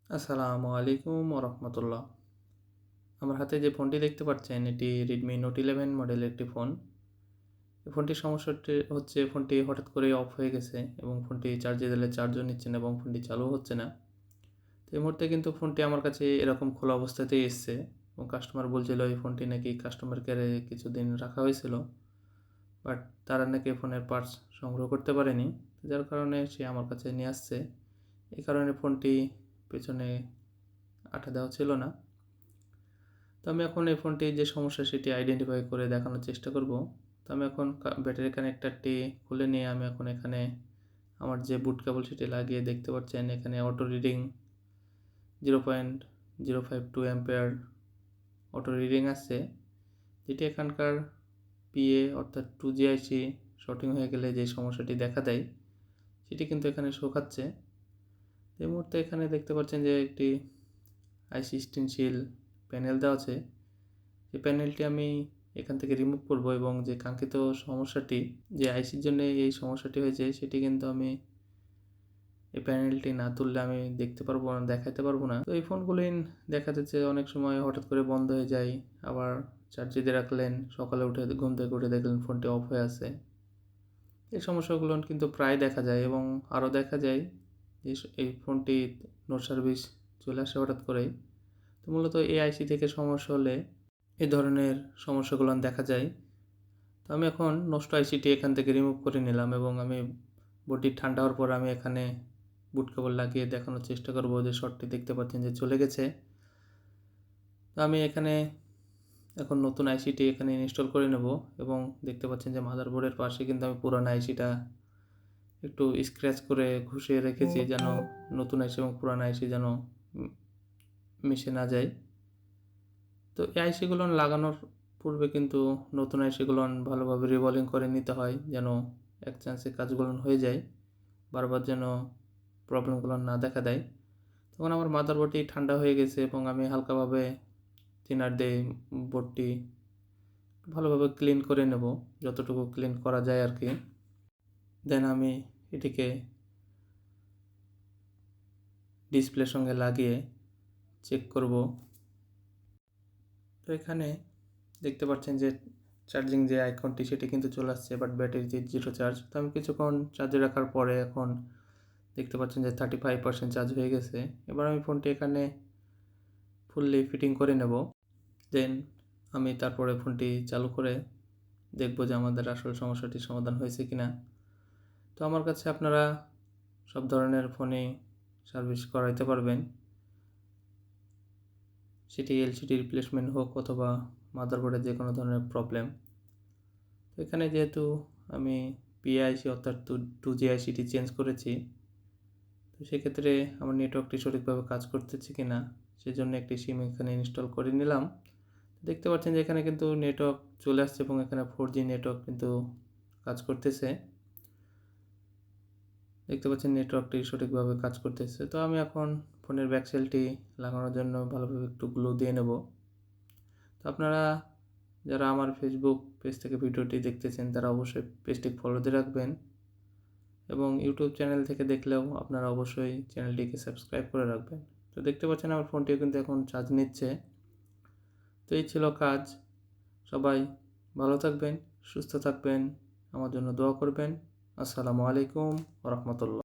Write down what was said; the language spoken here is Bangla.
আসসালামু আলাইকুম রহমতুল্লাহ। আমার হাতে যে ফোনটি দেখতে পাচ্ছেন এটি রেডমি নোট 11 মডেলের একটি ফোন। এই ফোনটির সমস্যাটি হচ্ছে ফোনটি হঠাৎ করে অফ হয়ে গেছে এবং ফোনটি চার্জে দিলে চার্জও নিচ্ছে না এবং ফোনটি চালু হচ্ছে না। তো এই মুহূর্তে কিন্তু ফোনটি আমার কাছে এরকম খোলা অবস্থাতেই এসছে এবং কাস্টমার বলছিল এই ফোনটি নাকি কাস্টমার কেয়ারে কিছুদিন রাখা হয়েছিল, বাট তারা নাকি ফোনের পার্টস সংগ্রহ করতে পারেনি, যার কারণে সে আমার কাছে নিয়ে আসছে। এই কারণে ফোনটি পেছনে আঠা দেওয়া ছিল না। তো আমি এখন এই ফোনটির যে সমস্যা সেটি আইডেন্টিফাই করে দেখানোর চেষ্টা করব। তো আমি এখন ব্যাটারি কানেক্টারটি খুলে নিয়ে আমি এখন এখানে আমার যে বুট কেবল সেটি লাগিয়ে দেখতে পাচ্ছেন এখানে auto reading 0.052 ampere auto reading আসছে, যেটি এখানকার পিএ অর্থাৎ 2GIC শর্টিং হয়ে গেলে যে সমস্যাটি দেখা দেয় সেটি কিন্তু এখানে শো খাচ্ছে। এই মুহূর্তে এখানে দেখতে পাচ্ছেন যে একটি আইসি স্টেনসিল প্যানেল দেওয়া আছে। এই প্যানেলটি আমি এখান থেকে রিমুভ করব এবং যে কাঙ্ক্ষিত সমস্যাটি, যে আইসির জন্য এই সমস্যাটি হয়েছে সেটি কিন্তু আমি এই প্যানেলটি না তুললে আমি দেখাতে পারবো না। তো এই ফোনগুলি দেখা যাচ্ছে অনেক সময় হঠাৎ করে বন্ধ হয়ে যায়, আবার চার্জে দিয়ে রাখলেন, সকালে উঠে ঘুম থেকে উঠে দেখলেন ফোনটি অফ হয়ে আছে। এই সমস্যাগুলো কিন্তু প্রায় দেখা যায় এবং আরও দেখা যায় যে এই ফোনটি নো সার্ভিস চলে আসে হঠাৎ করেই। তো মূলত এই আইসি থেকে সমস্যা হলে এই ধরনের সমস্যাগুলো দেখা যায়। তো আমি এখন নষ্ট আইসিটি এখান থেকে রিমুভ করে নিলাম এবং আমি বডি ঠান্ডা হওয়ার পর আমি এখানে বুট কেবল লাগিয়ে দেখানোর চেষ্টা করব যে শর্টটি দেখতে পাচ্ছেন যে চলে গেছে। তো আমি এখানে এখন নতুন আইসিটি এখানে ইনস্টল করে নেব এবং দেখতে পাচ্ছেন যে মাদারবোর্ডের পাশে কিন্তু আমি পুরানো আইসিটা একটু স্ক্র্যাচ করে ঘষিয়ে রেখেছি যেন নতুন আইসি এবং পুরানো আইসি যেন মিশে না যায়। তো এই আইসিগুলো লাগানোর পূর্বে কিন্তু নতুন আইসিগুলো ভালোভাবে রিভলিং করে নিতে হয় যেন এক চান্সে কাজগুলো হয়ে যায়, বারবার যেন প্রবলেমগুলো না দেখা দেয়। তখন আমার মাদারবোর্ডটি ঠান্ডা হয়ে গেছে এবং আমি হালকাভাবে থিনার দিয়ে বোর্ডটি ভালোভাবে ক্লিন করে নেব, যতটুকু ক্লিন করা যায় আর কি। দেন আমি এটিকে ডিসপ্লের সঙ্গে লাগিয়ে চেক করব। তো এখানে দেখতে পাচ্ছেন যে চার্জিং যে আইকনটি সেটি কিন্তু চলে আসছে, বাট ব্যাটারিতে 0 চার্জ। তো আমি কিছুক্ষণ চার্জে রাখার পরে এখন দেখতে পাচ্ছেন যে 35% চার্জ হয়ে গেছে। এবার আমি ফোনটি এখানে ফুললি ফিটিং করে নেব। দেন আমি তারপরে ফোনটি চালু করে দেখব যে আমাদের আসল সমস্যাটির সমাধান হয়েছে কিনা। তো আমার কাছে আপনারা সব ধরনের ফোনই সার্ভিস করাইতে পারবেন, সেটি এলসিডি রিপ্লেসমেন্ট হোক অথবা মাদারবোর্ডের যে কোনো ধরনের প্রবলেম। তো এখানে যেহেতু আমি পিআইসি অর্থাৎ 2GICটি চেঞ্জ করেছি, তো সেক্ষেত্রে আমার নেটওয়ার্কটি সঠিকভাবে কাজ করতেছে কি না সেজন্য একটি সিম এখানে ইনস্টল করে নিলাম। দেখতে পাচ্ছেন যে এখানে কিন্তু নেটওয়ার্ক চলে আসছে এবং এখানে 4G নেটওয়ার্ক কিন্তু কাজ করতেছে। দেখতে পাচ্ছেন নেটওয়ার্কটি সঠিকভাবে কাজ করতেছে। তো আমি এখন ফোনের ব্যাকসেলটি লাগানোর জন্য ভালোভাবে একটু গ্লু দিয়ে নেব। তো আপনারা যারা আমার ফেসবুক পেজ থেকে ভিডিওটি দেখতেছেন তারা অবশ্যই পেজটি ফলো দিয়ে রাখবেন এবং ইউটিউব চ্যানেল থেকে দেখলেও আপনারা অবশ্যই চ্যানেলটিকে সাবস্ক্রাইব করে রাখবেন। তো দেখতে পাচ্ছেন আমার ফোনটিও কিন্তু এখন চার্জ নিচ্ছে। তো এই ছিল কাজ। সবাই ভালো থাকবেন, সুস্থ থাকবেন, আমার জন্য দোয়া করবেন। আসসালামু আলাইকুম ওয়া রাহমাতুল্লাহ।